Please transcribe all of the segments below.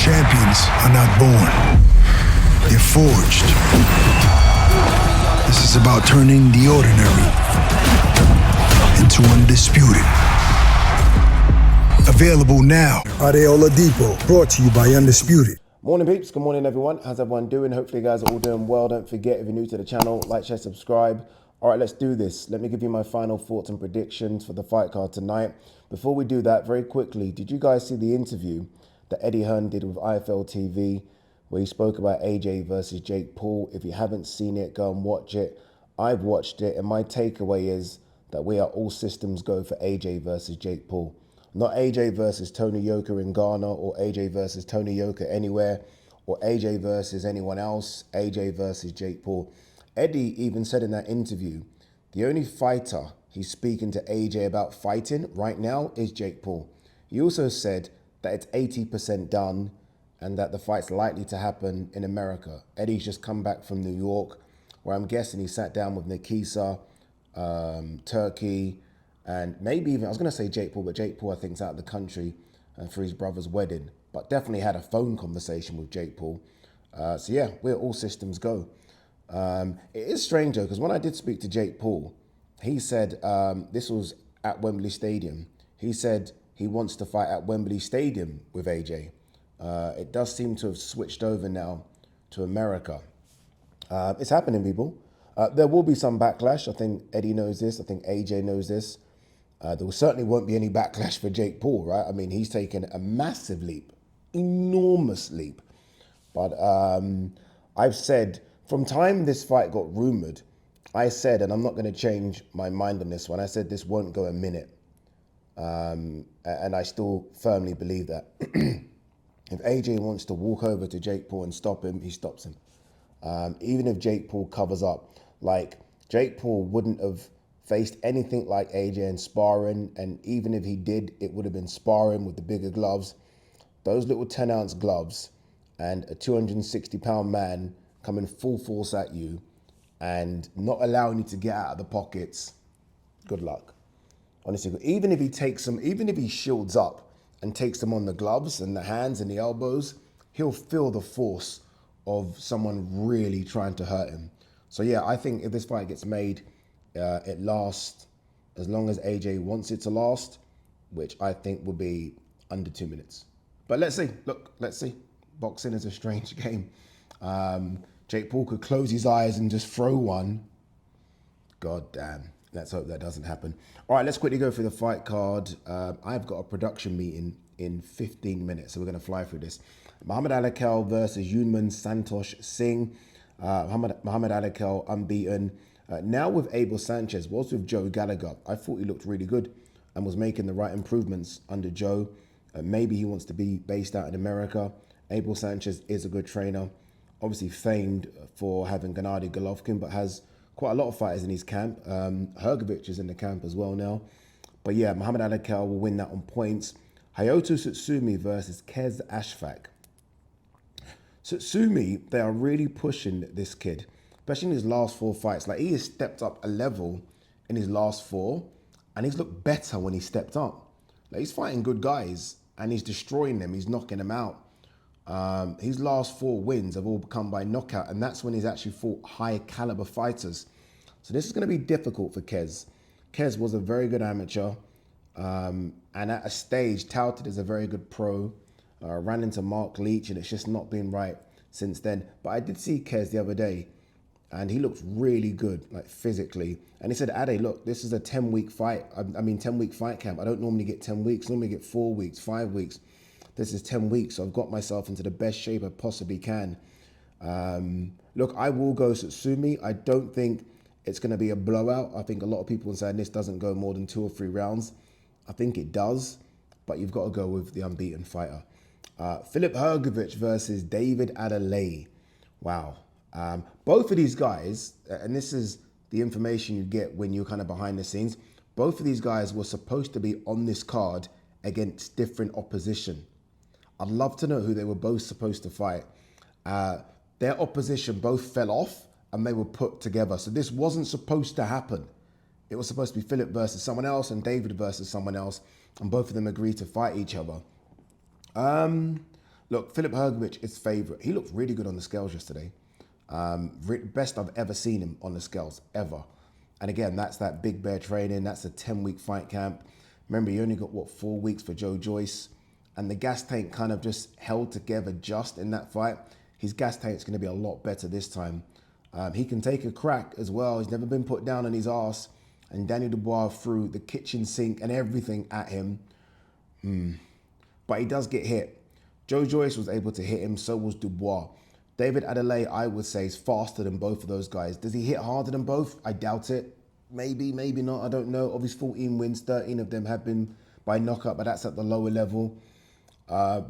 Champions are not born, they're forged. This is about turning the ordinary into undisputed. Available now. Adeola Depot, brought to you by Undisputed. Morning peeps, good morning everyone. How's everyone doing? Hopefully you guys are all doing well. Don't forget, if you're new to the channel, like, share, subscribe. All right, let's do this. Let me give you my final thoughts and predictions for the fight card tonight. Before we do that, very quickly, did you guys see the interview that Eddie Hearn did with IFL TV, where he spoke about AJ versus Jake Paul? If you haven't seen it, go and watch it. I've watched it, and my takeaway is that we are all systems go for AJ versus Jake Paul. Not AJ versus Tony Yoka in Ghana, or AJ versus Tony Yoka anywhere, or AJ versus anyone else, AJ versus Jake Paul. Eddie even said in that interview, the only fighter he's speaking to AJ about fighting right now is Jake Paul. He also said that it's 80% done and that the fight's likely to happen in America. Eddie's just come back from New York, where I'm guessing he sat down with Nikisa, Turkey, and maybe even, I was going to say Jake Paul, but Jake Paul I think is out of the country for his brother's wedding, but definitely had a phone conversation with Jake Paul. So yeah, we're all systems go. It is strange though, because when I did speak to Jake Paul, he said, this was at Wembley Stadium, he said he wants to fight at Wembley Stadium with AJ. It does seem to have switched over now to America. It's happening, people. There will be some backlash. I think Eddie knows this. I think AJ knows this. There certainly won't be any backlash for Jake Paul, right? I mean, he's taken a massive leap, enormous leap. But I've said, from time this fight got rumored, I said, and I'm not going to change my mind on this one, I said this won't go a minute. And I still firmly believe that. If AJ wants to walk over to Jake Paul and stop him, he stops him. Even if Jake Paul covers up, like Jake Paul wouldn't have faced anything like AJ in sparring, and even if he did, it would have been sparring with the bigger gloves. Those little 10-ounce gloves and a 260-pound man coming full force at you and not allowing you to get out of the pockets, good luck. Honestly, even if he takes them, even if he shields up and takes them on the gloves and the hands and the elbows, he'll feel the force of someone really trying to hurt him. So yeah, I think if this fight gets made, it lasts as long as AJ wants it to last, which I think will be under 2 minutes. But let's see. Look, let's see. Boxing is a strange game. Jake Paul could close his eyes and just throw one. God damn. Let's hope that doesn't happen. All right, let's quickly go through the fight card. I've got a production meeting in 15 minutes, so we're going to fly through this. Muhammad Alakel versus Yunman Santosh Singh. Muhammad Alakel unbeaten. Now with Abel Sanchez, was with Joe Gallagher. I thought he looked really good and was making the right improvements under Joe. Maybe he wants to be based out in America. Abel Sanchez is a good trainer. Obviously famed for having Gennady Golovkin, but has quite a lot of fighters in his camp. Hrgovic is in the camp as well now. But yeah, Muhammad Alakel will win that on points. Hayato Tsutsumi versus Kez Ashfaq. Tsutsumi, they are really pushing this kid, especially in his last 4 fights. Like, he has stepped up a level in his last 4, and he's looked better when he stepped up. Like, he's fighting good guys, and he's destroying them. He's knocking them out. His last 4 wins have all come by knockout, and that's when he's actually fought high caliber fighters. So this is going to be difficult for Kez. Kez was a very good amateur, and at a stage touted as a very good pro. Ran into Mark Leach, and it's just not been right since then. But I did see Kez the other day, and he looked really good, like physically. And he said, Ade, look, this is a 10-week fight. 10-week fight camp. I don't normally get 10 weeks. Normally get 4 weeks, 5 weeks. This is 10 weeks, so I've got myself into the best shape I possibly can. Look, I will go Tsutsumi. I don't think it's going to be a blowout. I think a lot of people are saying this doesn't go more than 2 or 3 rounds. I think it does, but you've got to go with the unbeaten fighter. Filip Hrgovic versus David Adeleye. Wow. Both of these guys, and this is the information you get when you're kind of behind the scenes, both of these guys were supposed to be on this card against different opposition. I'd love to know who they were both supposed to fight. Their opposition both fell off and they were put together. So this wasn't supposed to happen. It was supposed to be Filip versus someone else and David versus someone else, and both of them agreed to fight each other. Look, Filip Hrgović is favourite. He looked really good on the scales yesterday. Best I've ever seen him on the scales, ever. And again, that's that Big Bear training. That's a 10-week fight camp. Remember, he only got, what, 4 weeks for Joe Joyce. And the gas tank kind of just held together just in that fight. His gas tank's going to be a lot better this time. He can take a crack as well. He's never been put down on his ass. And Daniel Dubois threw the kitchen sink and everything at him. But he does get hit. Joe Joyce was able to hit him, so was Dubois. David Adeleye, I would say, is faster than both of those guys. Does he hit harder than both? I doubt it. Maybe, maybe not. I don't know. Of his 14 wins, 13 of them have been by knockout, but that's at the lower level.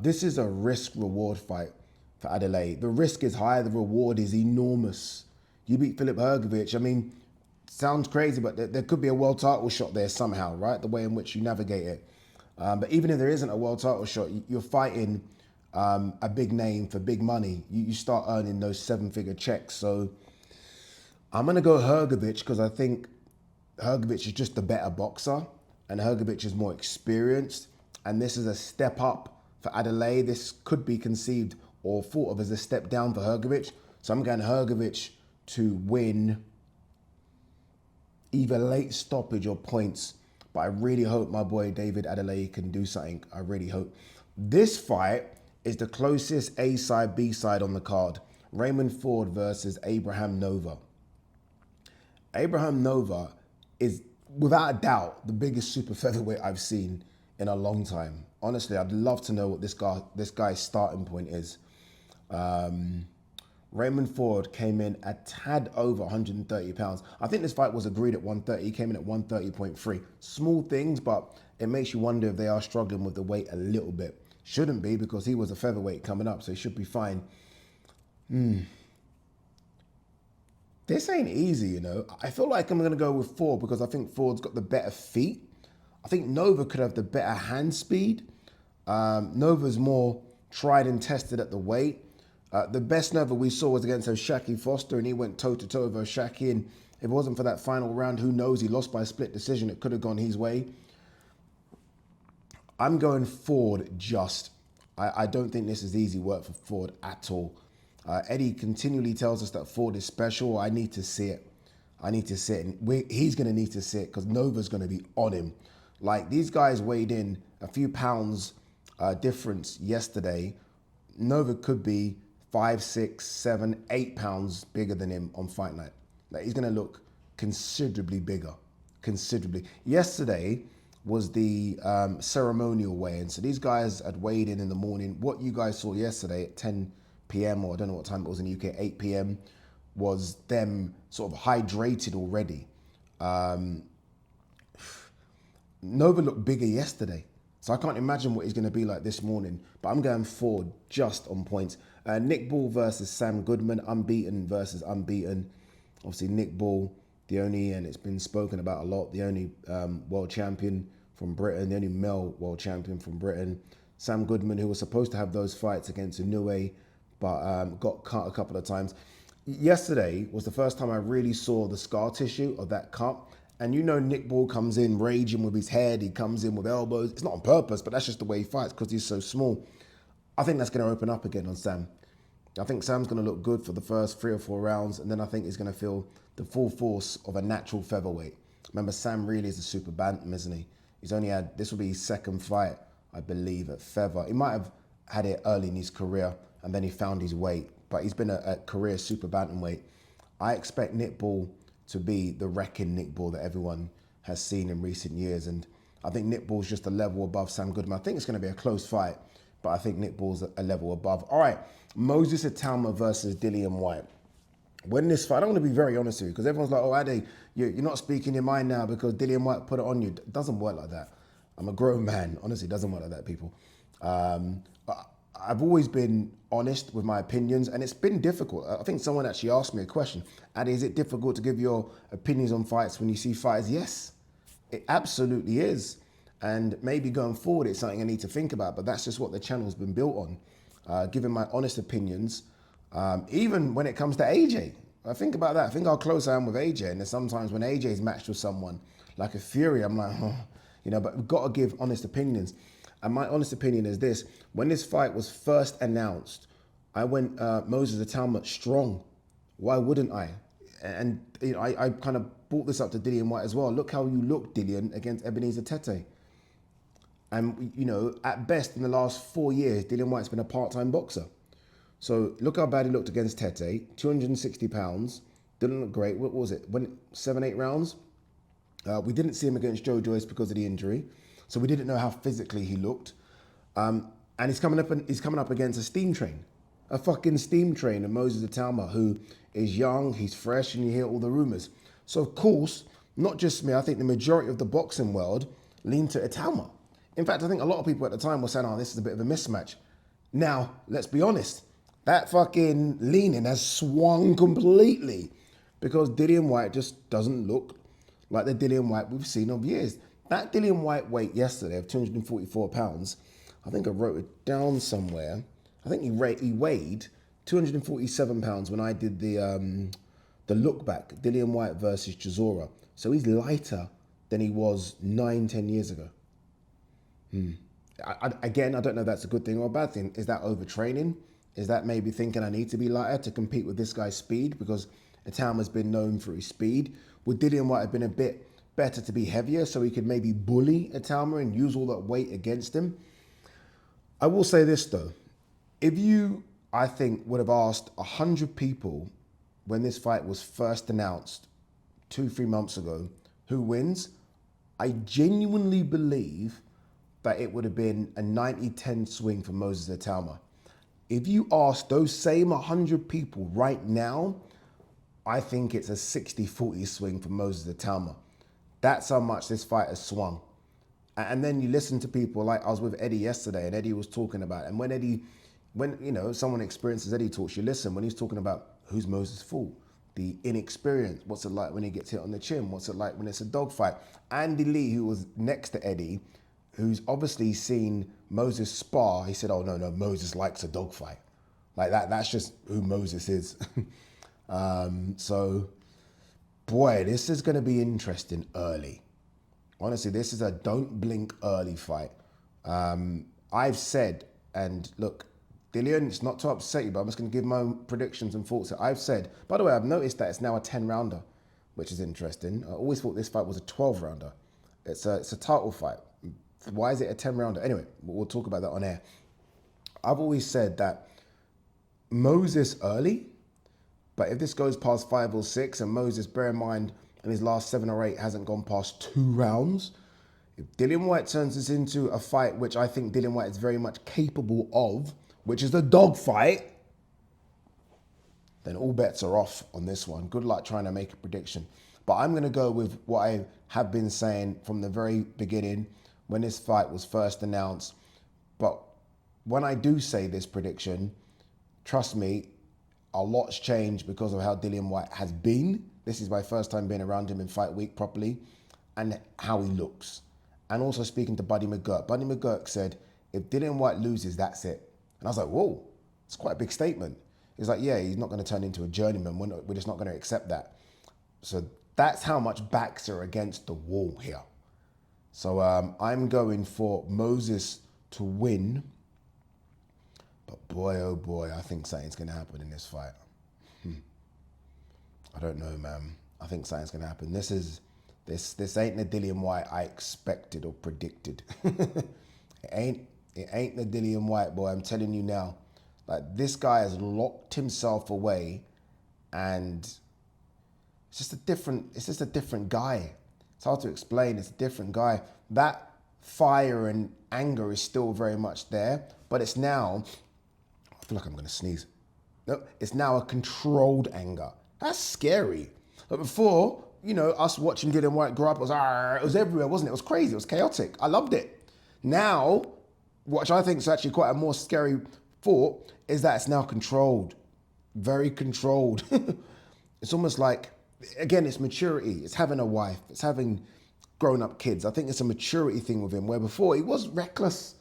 This is a risk-reward fight for Adeleye. The risk is high, the reward is enormous. You beat Filip Hrgović, I mean, sounds crazy, but there could be a world title shot there somehow, right? The way in which you navigate it. But even if there isn't a world title shot, you're fighting a big name for big money. You start earning those 7-figure checks. So I'm going to go Hrgović because I think Hrgović is just a better boxer and Hrgović is more experienced. And this is a step up for Adeleye. This could be conceived or thought of as a step down for Hrgović. So I'm going Hrgović to win either late stoppage or points. But I really hope my boy David Adeleye can do something. I really hope. This fight is the closest A-side, B-side on the card. Raymond Ford versus Abraham Nova. Abraham Nova is, without a doubt, the biggest super featherweight I've seen in a long time. Honestly, I'd love to know what this guy's starting point is. Raymond Ford came in a tad over 130 pounds. I think this fight was agreed at 130. He came in at 130.3. Small things, but it makes you wonder if they are struggling with the weight a little bit. Shouldn't be, because he was a featherweight coming up, so he should be fine. This ain't easy, you know. I feel like I'm going to go with Ford because I think Ford's got the better feet. I think Nova could have the better hand speed. Nova's more tried and tested at the weight. The best Nova we saw was against O'Shaki Foster, and he went toe-to-toe with O'Shaki, and if it wasn't for that final round, who knows? He lost by a split decision. It could have gone his way. I'm going Ford just. I don't think this is easy work for Ford at all. Eddie continually tells us that Ford is special. I need to see it. I need to see it. And he's going to need to see it because Nova's going to be on him. Like, these guys weighed in a few pounds difference yesterday. Nova could be 5, 6, 7, 8 pounds bigger than him on fight night. Like, he's going to look considerably bigger. Considerably. Yesterday was the ceremonial weigh-in. So these guys had weighed in the morning. What you guys saw yesterday at 10 p.m. or I don't know what time it was in the UK, 8 p.m. was them sort of hydrated already. Nova looked bigger yesterday. So I can't imagine what he's going to be like this morning. But I'm going Ford just on points. Nick Ball versus Sam Goodman. Unbeaten versus unbeaten. Obviously, Nick Ball, the only, and it's been spoken about a lot, the only world champion from Britain, the only male world champion from Britain. Sam Goodman, who was supposed to have those fights against Inoue, but got cut a couple of times. Yesterday was the first time I really saw the scar tissue of that cut. And you know Nick Ball comes in raging with his head. He comes in with elbows. It's not on purpose, but that's just the way he fights because he's so small. I think that's going to open up again on Sam. I think Sam's going to look good for the first 3 or 4 rounds, and then I think he's going to feel the full force of a natural featherweight. Remember, Sam really is a super bantam, isn't he? He's only had, this will be his second fight, I believe, at feather. He might have had it early in his career, and then he found his weight, but he's been a career super bantamweight. I expect Nick Ball to be the wrecking Nick Ball that everyone has seen in recent years, and I think Nick Ball's just a level above Sam Goodman. I think it's going to be a close fight, but I think Nick Ball's a level above. All right, Moses ITAUMA versus DILLIAN WHYTE. When this fight, I want to be very honest with you, because everyone's like, oh, Ade, you're not speaking your mind now because DILLIAN WHYTE put it on you. It doesn't work like that. I'm a grown man. Honestly, it doesn't work like that, people. I've always been honest with my opinions, and it's been difficult. I think someone actually asked me a question. Ade, is it difficult to give your opinions on fights when you see fighters? Yes, it absolutely is. And maybe going forward, it's something I need to think about, but that's just what the channel's been built on. Giving my honest opinions, even when it comes to AJ. I think about that. I think how close I am with AJ. And there's sometimes when AJ's matched with someone like a Fury, I'm like, oh, you know, but we've got to give honest opinions. And my honest opinion is this: when this fight was first announced, I went Moses ATAUMA strong. Why wouldn't I? And you know, I kind of brought this up to Dillian White as well. Look how you look, Dillian, against Ebenezer Tete. And you know, at best in the last 4 years, Dillian White's been a part-time boxer. So look how bad he looked against Tete, 260 pounds. Didn't look great. What was it? Went 7-8 rounds. We didn't see him against Joe Joyce because of the injury, so we didn't know how physically he looked. And he's coming up against a steam train, a fucking steam train of Moses ATAUMA, who is young, he's fresh, and you hear all the rumors. So of course, not just me, I think the majority of the boxing world lean to ATAUMA. In fact, I think a lot of people at the time were saying, oh, this is a bit of a mismatch. Now, let's be honest, that fucking leaning has swung completely because Dillian White just doesn't look like the Dillian White we've seen of years. That Dillian White weight yesterday of 244 pounds, I think I wrote it down somewhere. I think he weighed 247 pounds when I did the look back, Dillian White versus Chisora. So he's lighter than he was 9-10 years ago. Again, I don't know if that's a good thing or a bad thing. Is that overtraining? Is that maybe thinking I need to be lighter to compete with this guy's speed? Because ATAUMA's been known for his speed. Would Dillian White have been a bit better to be heavier so he could maybe bully ATAUMA and use all that weight against him? I will say this though. If you, I think, would have asked 100 people when this fight was first announced 2-3 months ago, who wins, I genuinely believe that it would have been a 90-10 swing for Moses ATAUMA. If you ask those same 100 people right now, I think it's a 60-40 swing for Moses ATAUMA. That's how much this fight has swung. And then you listen to people like I was with Eddie yesterday, and Eddie was talking about it. And when you know someone experiences Eddie talks, you listen when he's talking about who's Moses' fault, the inexperience. What's it like when he gets hit on the chin? What's it like when it's a dogfight? Andy Lee, who was next to Eddie, who's obviously seen Moses spar, he said, "Oh no, Moses likes a dogfight." Like that's just who Moses is. So, boy, this is going to be interesting early. Honestly, this is a don't blink early fight. I've said, and look, Dillian, it's not to upset you, but I'm just going to give my own predictions and thoughts. I've said, by the way, I've noticed that it's now a 10-rounder, which is interesting. I always thought this fight was a 12-rounder. It's a title fight. Why is it a 10-rounder? Anyway, we'll talk about that on air. I've always said that Moses early, but if this goes past 5 or 6, and Moses, bear in mind, in his last 7 or 8 hasn't gone past 2 rounds, if Dillian White turns this into a fight, which I think Dillian White is very much capable of, which is the dog fight, then all bets are off on this one. Good luck trying to make a prediction. But I'm going to go with what I have been saying from the very beginning when this fight was first announced. But when I do say this prediction, trust me, a lot's changed because of how Dillian White has been. This is my first time being around him in fight week properly, and how he looks. And also speaking to Buddy McGurk. Buddy McGurk said, if Dillian White loses, that's it. And I was like, whoa, it's quite a big statement. He's like, yeah, he's not going to turn into a journeyman. We're just not going to accept that. So that's how much backs are against the wall here. So I'm going for Moses to win. But boy, oh boy, I think something's going to happen in this fight. I don't know, man. I think something's going to happen. This ain't the Dillian White I expected or predicted. It ain't the Dillian White, boy. I'm telling you now. Like, this guy has locked himself away, and it's just a different guy. It's hard to explain. It's a different guy. That fire and anger is still very much there, but it's now, I feel like I'm going to sneeze. No, it's now a controlled anger. That's scary. But before, you know, us watching Dillian White grow up, it was everywhere, wasn't it? It was crazy. It was chaotic. I loved it. Now, which I think is actually quite a more scary thought, is that it's now controlled. Very controlled. It's almost like, again, it's maturity. It's having a wife. It's having grown-up kids. I think it's a maturity thing with him, where before he was reckless.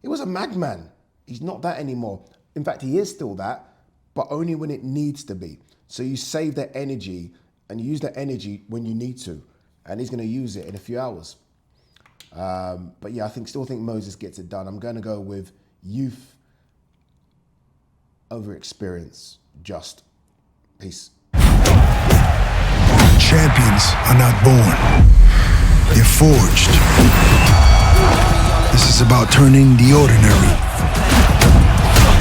He was a madman. He's not that anymore. In fact, he is still that, but only when it needs to be. So you save that energy and use that energy when you need to. And he's going to use it in a few hours. But yeah, still think Moses gets it done. I'm going to go with youth over experience. Just. Peace. Champions are not born. They're forged. This is about turning the ordinary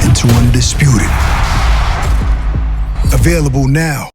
into undisputed. Available now.